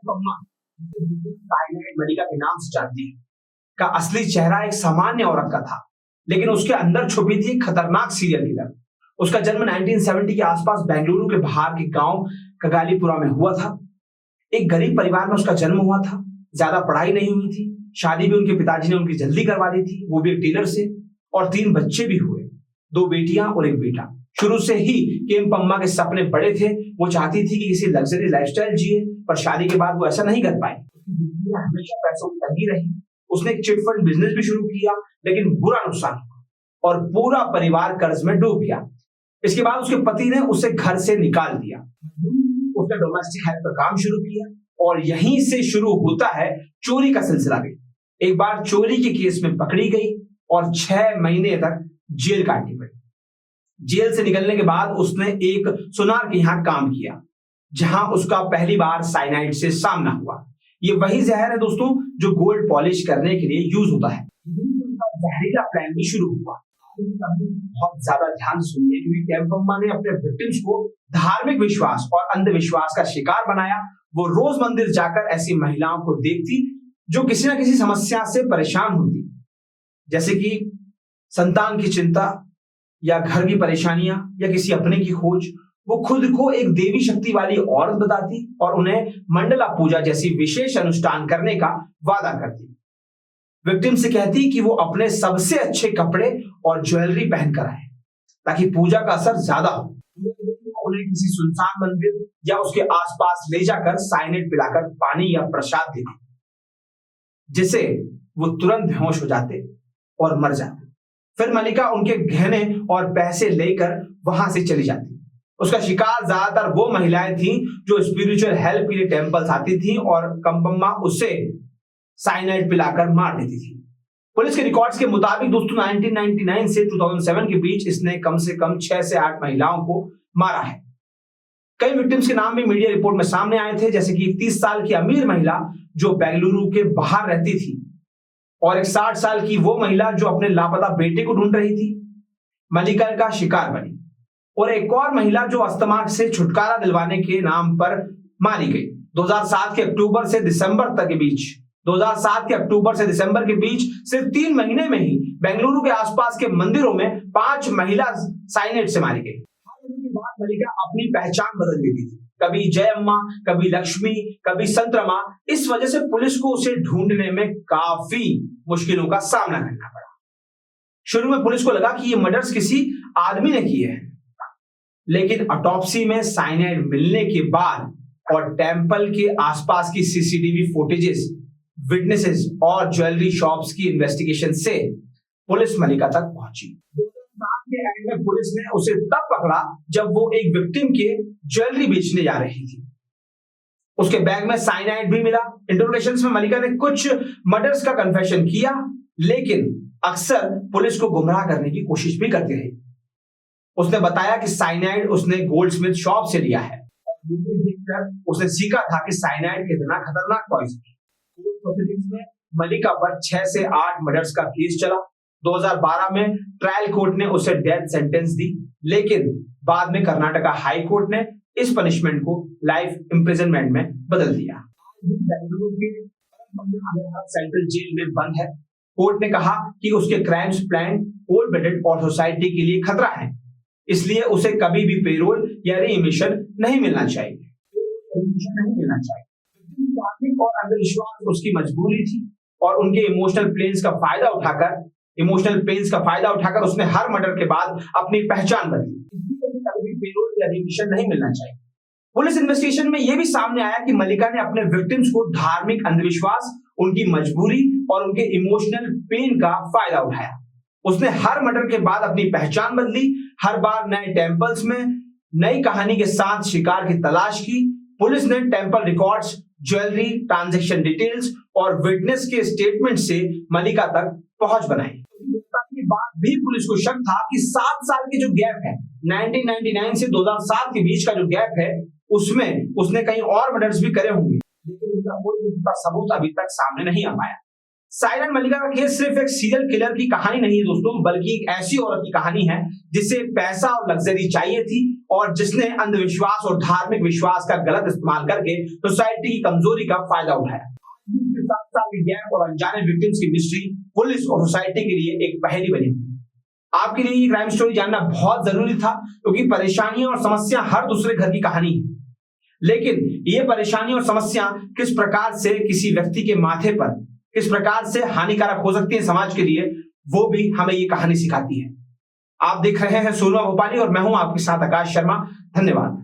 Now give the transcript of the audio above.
Anupama, cyanide मलिका के नाम से जानती है, का असली चेहरा एक सामान्य औरत का था, लेकिन उसके अंदर छुपी थी एक खतरनाक सीरियल किलर। उसका जन्म 1970 के आसपास बेंगलुरु के बाहर के गांव कगालीपुरा में हुआ था। एक गरीब परिवार में उसका जन्म हुआ था। ज्यादा पढ़ाई नहीं हुई थी। शादी भी उनके पिताजी ने उनकी जल्दी करवा दी थी, वो भी एक टेलर से। और 3 बच्चे भी हुए, 2 बेटियां और 1 बेटा। शुरू से ही केम्पम्मा के सपने बड़े थे। वो चाहती थी कि किसी लग्जरी लाइफस्टाइल जिए, पर शादी के बाद वो ऐसा नहीं कर पाई। उसकी जिंदगी में हमेशा पैसों की तंगी रही। उसने एक चिटफंड बिजनेस भी शुरू किया, लेकिन बुरा नुकसान हुआ और पूरा परिवार कर्ज में डूब गया। इसके बाद उसके पति ने उसे घर से निकाल दिया। उसने डोमेस्टिक हेल्प का काम शुरू किया और यहीं से शुरू होता है चोरी का सिलसिला भी। एक बार चोरी के केस में पकड़ी गई और 6 महीने तक जेल काटनी पड़ी। जेल से निकलने के बाद उसने एक सुनार के यहां काम किया, जहां उसका पहली बार साइनाइड से सामना हुआ। ये वही जहर है दोस्तों जो गोल्ड पॉलिश करने के लिए यूज होता है। जहरीला प्लान भी शुरू हुआ। बहुत ज्यादा ध्यान से सुनिए, क्योंकि केम्पम्मा ने अपने विक्टिम्स को धार्मिक विश्वास और अंधविश्वास का शिकार बनाया। वो रोज मंदिर जाकर ऐसी महिलाओं को देखती जो किसी ना किसी समस्या से परेशान होती, जैसे कि संतान की चिंता या घर की परेशानियां या किसी अपने की खोज। वो खुद को एक देवी शक्ति वाली औरत बताती और उन्हें मंडला पूजा जैसी विशेष अनुष्ठान करने का वादा करती। विक्टिम से कहती कि वो अपने सबसे अच्छे कपड़े और ज्वेलरी पहनकर आए ताकि पूजा का असर ज्यादा हो। उन्हें किसी सुनसान मंदिर या उसके आसपास ले जाकर साइनाइड पिलाकर पानी या प्रसाद देती, जिसे वो तुरंत बेहोश हो जाते और मर जाते। फिर मलिका उनके गहने और पैसे लेकर वहां से चली जाती। उसका शिकार ज्यादातर वो महिलाएं थीं जो स्पिरिचुअल हेल्प के लिए टेंपल्स आती थीं और केम्पम्मा उसे साइनाइड पिलाकर मार देती थी। पुलिस के रिकॉर्ड्स के मुताबिक दोस्तों 1999 से 2007 के बीच इसने कम से कम 6 से 8 महिलाओं को मारा है। कई विक्टिम्स के नाम भी मीडिया रिपोर्ट में सामने आए थे, जैसे कि एक 30 साल की अमीर महिला जो बेंगलुरु के बाहर रहती थी और एक 60 साल की वो महिला जो अपने लापता बेटे को ढूंढ रही थी, मलिका का शिकार बनी। और एक और महिला जो अस्थमा से छुटकारा दिलवाने के नाम पर मारी गई। 2007 के अक्टूबर से दिसंबर तक के बीच 2007 के अक्टूबर से दिसंबर के बीच सिर्फ 3 महीने में ही बेंगलुरु के आसपास के मंदिरों में 5 महिला साइनाइड से मारी गई। के बाद मलिका अपनी पहचान बदल देती थी, कभी जय अम्मा, कभी लक्ष्मी, कभी संतरमा। इस वजह से पुलिस को उसे ढूंढने में काफी मुश्किलों का सामना करना पड़ा। शुरू में पुलिस को लगा कि ये मर्डर्स किसी आदमी ने किए हैं, लेकिन ऑटोप्सी में साइनाइड मिलने के बाद और टेंपल के आसपास की सीसीटीवी फुटेजेस, विटनेसेस और ज्वेलरी शॉप्स की इन्वेस्टिगेशन से पुलिस मलिका तक पहुंची। 2007 के एंड में पुलिस ने उसे तब पकड़ा जब वो एक विक्टिम के ज्वेलरी बेचने जा रही थी। उसके बैग में साइनाइड भी मिला। इंटरोगेशंस में मलिका ने कुछ मर्डर्स का कन्फेशन किया, लेकिन अक्सर पुलिस को गुमराह करने की कोशिश भी करती रही। उसने बताया कि साइनाइड उसने गोल्डस्मिथ शॉप से लिया है और देखकर उसने सीखा था कि साइनाइड कितना खतरनाक पॉइजन है। में मलिका पर 6 से 8 मर्डर्स का केस चला। 2012 में ट्रायल कोर्ट ने उसे डेथ सेंटेंस दी, लेकिन बाद में कर्नाटका हाई कोर्ट ने इस पनिशमेंट को लाइफ इंप्रिजनमेंट में बदल दिया। बेंगलुरु के सेंट्रल जेल में बंद है। कोर्ट ने कहा कि उसके क्राइम्स प्लान, कोल्ड ब्लडेड और सोसाइटी के लिए खतरा है, इसलिए उसे कभी भी पेरोल या रीइमिशन नहीं मिलना चाहिए। धार्मिक और अंधविश्वास उसकी मजबूरी थी और उनके इमोशनल पेन्स का फायदा उठाकर उसने हर मर्डर के बाद अपनी पहचान बदली। कभी भी पेरोल या रीइमिशन नहीं मिलना चाहिए। पुलिस इन्वेस्टिगेशन में यह भी सामने आया कि मलिका ने अपने विक्टिम्स को धार्मिक अंधविश्वास, उनकी मजबूरी और उनके इमोशनल पेन का फायदा उठाया। उसने हर मर्डर के बाद अपनी पहचान बदली, हर बार नए टेंपल्स में नई कहानी के साथ शिकार की तलाश की। पुलिस ने temple records, jewellery, transaction details और विटनेस के स्टेटमेंट से मलिका तक पहुंच बनाई। के बाद भी पुलिस को शक था कि 7 साल के जो गैप है, 1999 से 2007 के बीच का जो गैप है, उसमें उसने कहीं और मर्डर्स भी करे होंगे, लेकिन उसका कोई भी सबूत अभी तक सामने नहीं आ पाया। साइलेंट मल्लिका का केस सिर्फ एक सीरियल किलर की कहानी नहीं है दोस्तों, बल्कि एक ऐसी औरत की कहानी है जिसे पैसा और लग्जरी चाहिए थी और जिसने अंधविश्वास और धार्मिक विश्वास का गलत इस्तेमाल करके सोसाइटी की कमजोरी का फायदा उठाया। गैप और अनजाने विक्टिम्स की मिस्ट्री पुलिस और सोसाइटी के लिए एक पहेली बनी हुई। आपके लिए ये क्राइम स्टोरी जानना बहुत जरूरी था, क्योंकि परेशानियां और समस्या हर दूसरे घर की कहानी है, लेकिन ये परेशानी और समस्या किस प्रकार से किसी व्यक्ति के माथे पर किस प्रकार से हानिकारक हो सकती है समाज के लिए, वो भी हमें ये कहानी सिखाती है। आप देख रहे हैं सोनुआ भोपाली और मैं हूं आपके साथ आकाश शर्मा। धन्यवाद।